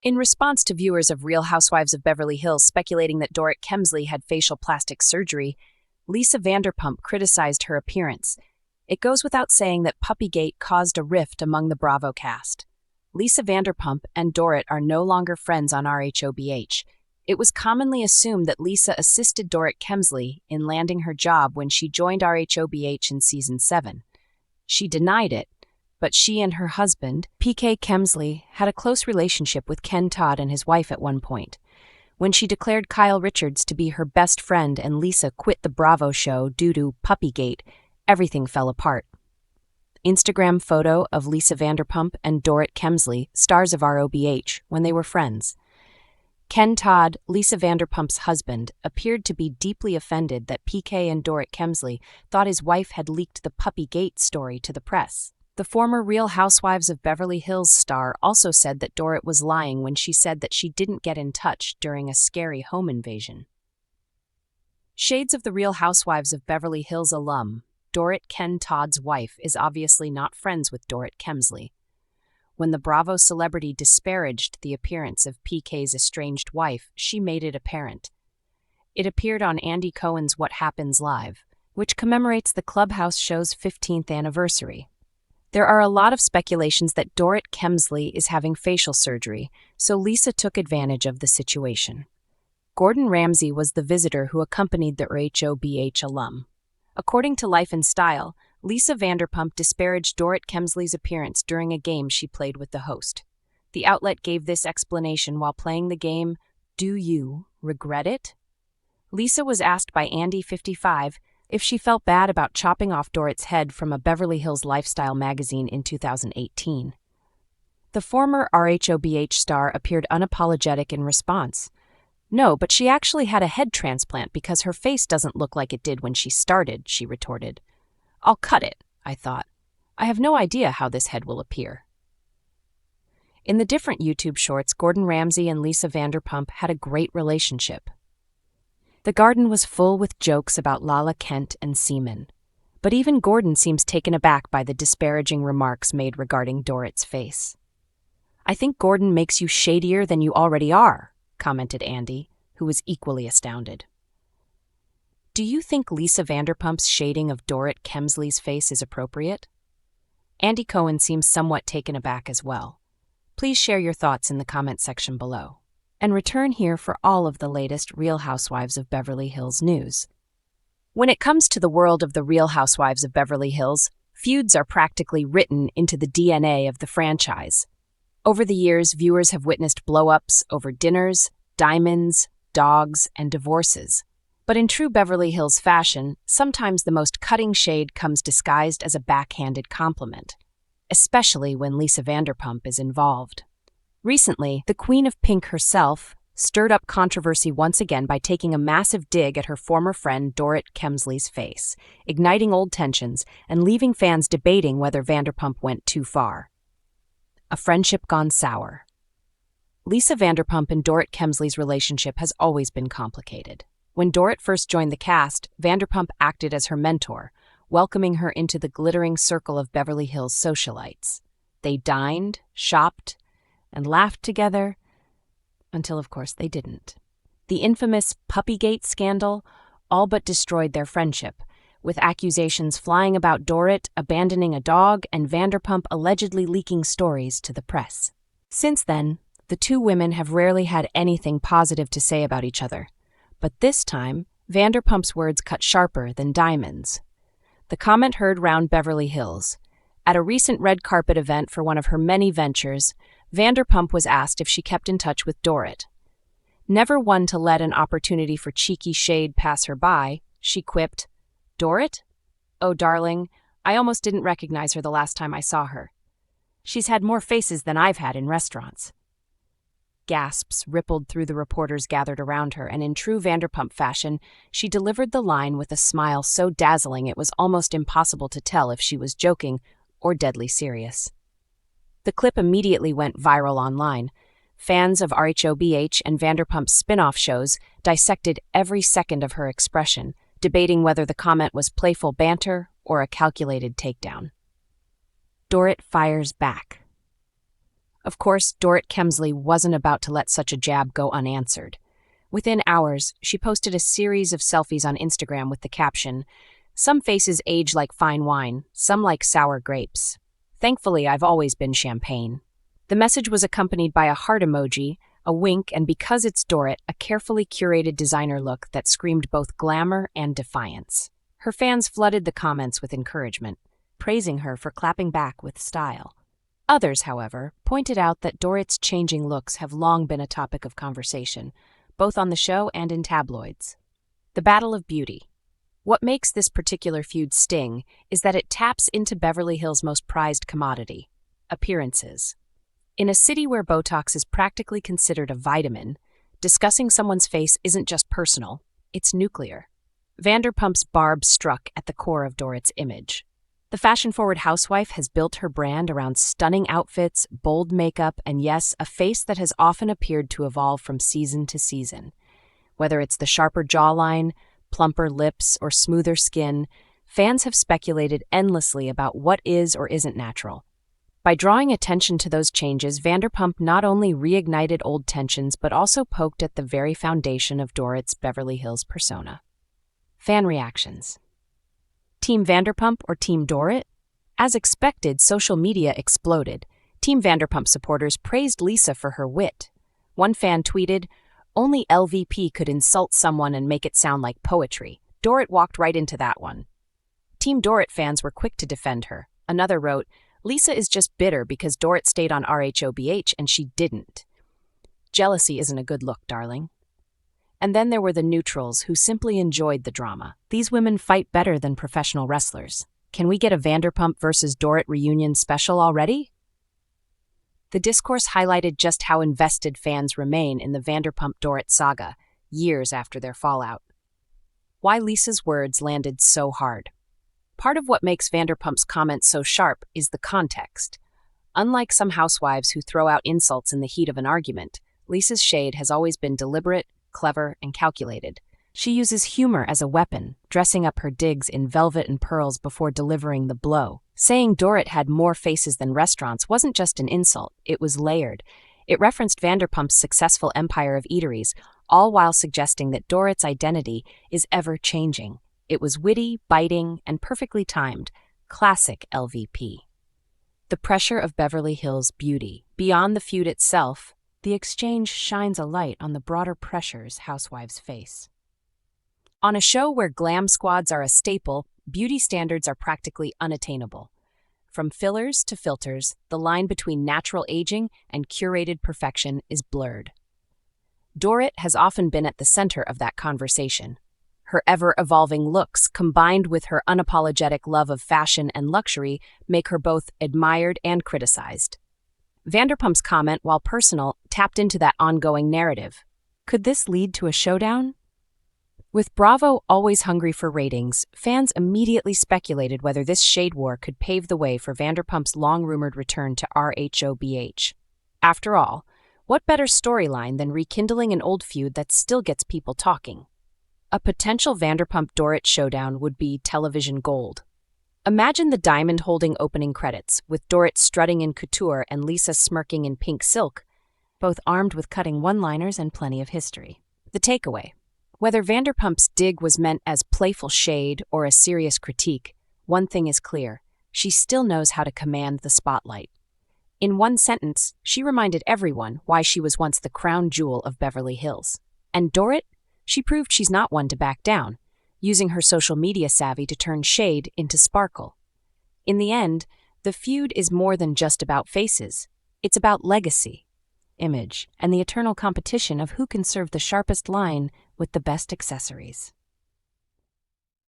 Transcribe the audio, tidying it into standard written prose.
In response to viewers of Real Housewives of Beverly Hills speculating that Dorit Kemsley had facial plastic surgery, Lisa Vanderpump criticized her appearance. It goes without saying that Puppygate caused a rift among the Bravo cast. Lisa Vanderpump and Dorit are no longer friends on RHOBH. It was commonly assumed that Lisa assisted Dorit Kemsley in landing her job when she joined RHOBH in Season 7. She denied it, but she and her husband, PK Kemsley, had a close relationship with Ken Todd and his wife at one point. When she declared Kyle Richards to be her best friend and Lisa quit the Bravo show due to Puppygate, everything fell apart. Instagram photo of Lisa Vanderpump and Dorit Kemsley, stars of ROBH, when they were friends. Ken Todd, Lisa Vanderpump's husband, appeared to be deeply offended that PK and Dorit Kemsley thought his wife had leaked the Puppygate story to the press. The former Real Housewives of Beverly Hills star also said that Dorit was lying when she said that she didn't get in touch during a scary home invasion. Shades of the Real Housewives of Beverly Hills alum, Dorit Ken Todd's wife is obviously not friends with Dorit Kemsley. When the Bravo celebrity disparaged the appearance of PK's estranged wife, she made it apparent. It appeared on Andy Cohen's What Happens Live, which commemorates the Clubhouse show's 15th anniversary. There are a lot of speculations that Dorit Kemsley is having facial surgery, so Lisa took advantage of the situation. Gordon Ramsay was the visitor who accompanied the RHOBH alum. According to Life and Style, Lisa Vanderpump disparaged Dorit Kemsley's appearance during a game she played with the host. The outlet gave this explanation while playing the game, "Do you regret it?" Lisa was asked by Andy55 if she felt bad about chopping off Dorit's head from a Beverly Hills lifestyle magazine in 2018. The former RHOBH star appeared unapologetic in response. "No, but she actually had a head transplant because her face doesn't look like it did when she started," she retorted. "I'll cut it," I thought. "I have no idea how this head will appear." In the different YouTube shorts, Gordon Ramsay and Lisa Vanderpump had a great relationship. The garden was full with jokes about Lala Kent and semen. But even Gordon seems taken aback by the disparaging remarks made regarding Dorit's face. "I think Gordon makes you shadier than you already are," commented Andy, who was equally astounded. Do you think Lisa Vanderpump's shading of Dorit Kemsley's face is appropriate? Andy Cohen seems somewhat taken aback as well. Please share your thoughts in the comment section below. And return here for all of the latest Real Housewives of Beverly Hills news. When it comes to the world of the Real Housewives of Beverly Hills, feuds are practically written into the DNA of the franchise. Over the years, viewers have witnessed blow-ups over dinners, diamonds, dogs, and divorces. But in true Beverly Hills fashion, sometimes the most cutting shade comes disguised as a backhanded compliment, especially when Lisa Vanderpump is involved. Recently, the Queen of Pink herself stirred up controversy once again by taking a massive dig at her former friend Dorit Kemsley's face, igniting old tensions and leaving fans debating whether Vanderpump went too far. A friendship gone sour. Lisa Vanderpump and Dorit Kemsley's relationship has always been complicated. When Dorit first joined the cast, Vanderpump acted as her mentor, welcoming her into the glittering circle of Beverly Hills socialites. They dined, shopped, and laughed together, until of course they didn't. The infamous Puppygate scandal all but destroyed their friendship, with accusations flying about Dorit abandoning a dog and Vanderpump allegedly leaking stories to the press. Since then, the two women have rarely had anything positive to say about each other, but this time, Vanderpump's words cut sharper than diamonds. The comment heard round Beverly Hills. At a recent red carpet event for one of her many ventures, Vanderpump was asked if she kept in touch with Dorit. Never one to let an opportunity for cheeky shade pass her by, she quipped, "Dorit? Oh, darling, I almost didn't recognize her the last time I saw her. She's had more faces than I've had in restaurants." Gasps rippled through the reporters gathered around her, and in true Vanderpump fashion, she delivered the line with a smile so dazzling it was almost impossible to tell if she was joking or deadly serious. The clip immediately went viral online. Fans of RHOBH and Vanderpump's spin-off shows dissected every second of her expression, debating whether the comment was playful banter or a calculated takedown. Dorit fires back. Of course, Dorit Kemsley wasn't about to let such a jab go unanswered. Within hours, she posted a series of selfies on Instagram with the caption, "Some faces age like fine wine, some like sour grapes. Thankfully, I've always been champagne." The message was accompanied by a heart emoji, a wink, and because it's Dorit, a carefully curated designer look that screamed both glamour and defiance. Her fans flooded the comments with encouragement, praising her for clapping back with style. Others, however, pointed out that Dorit's changing looks have long been a topic of conversation, both on the show and in tabloids. The battle of beauty. What makes this particular feud sting is that it taps into Beverly Hills' most prized commodity, appearances. In a city where Botox is practically considered a vitamin, discussing someone's face isn't just personal, it's nuclear. Vanderpump's Barb struck at the core of Dorit's image. The fashion-forward housewife has built her brand around stunning outfits, bold makeup, and yes, a face that has often appeared to evolve from season to season. Whether it's the sharper jawline, plumper lips, or smoother skin, fans have speculated endlessly about what is or isn't natural. By drawing attention to those changes, Vanderpump not only reignited old tensions but also poked at the very foundation of Dorit's Beverly Hills persona. Fan reactions. Team Vanderpump or Team Dorit? As expected, social media exploded. Team Vanderpump supporters praised Lisa for her wit. One fan tweeted, "Only LVP could insult someone and make it sound like poetry. Dorit walked right into that one." Team Dorit fans were quick to defend her. Another wrote, "Lisa is just bitter because Dorit stayed on RHOBH and she didn't. Jealousy isn't a good look, darling." And then there were the neutrals who simply enjoyed the drama. These women fight better than professional wrestlers. Can we get a Vanderpump versus Dorit reunion special already? The discourse highlighted just how invested fans remain in the Vanderpump-Dorit saga, years after their fallout. Why Lisa's words landed so hard. Part of what makes Vanderpump's comments so sharp is the context. Unlike some housewives who throw out insults in the heat of an argument, Lisa's shade has always been deliberate, clever, and calculated. She uses humor as a weapon, dressing up her digs in velvet and pearls before delivering the blow. Saying Dorit had more faces than restaurants wasn't just an insult, it was layered. It referenced Vanderpump's successful empire of eateries, all while suggesting that Dorit's identity is ever-changing. It was witty, biting, and perfectly timed. Classic LVP. The pressure of Beverly Hills beauty. Beyond the feud itself, the exchange shines a light on the broader pressures housewives face. On a show where glam squads are a staple, beauty standards are practically unattainable. From fillers to filters, the line between natural aging and curated perfection is blurred. Dorit has often been at the center of that conversation. Her ever-evolving looks, combined with her unapologetic love of fashion and luxury, make her both admired and criticized. Vanderpump's comment, while personal, tapped into that ongoing narrative. Could this lead to a showdown? With Bravo always hungry for ratings, fans immediately speculated whether this shade war could pave the way for Vanderpump's long-rumored return to RHOBH. After all, what better storyline than rekindling an old feud that still gets people talking? A potential Vanderpump-Dorit showdown would be television gold. Imagine the diamond-holding opening credits, with Dorit strutting in couture and Lisa smirking in pink silk, both armed with cutting one-liners and plenty of history. The takeaway. Whether Vanderpump's dig was meant as playful shade or a serious critique, one thing is clear. She still knows how to command the spotlight. In one sentence, she reminded everyone why she was once the crown jewel of Beverly Hills. And Dorit? She proved she's not one to back down, using her social media savvy to turn shade into sparkle. In the end, the feud is more than just about faces. It's about legacy, image, and the eternal competition of who can serve the sharpest line with the best accessories.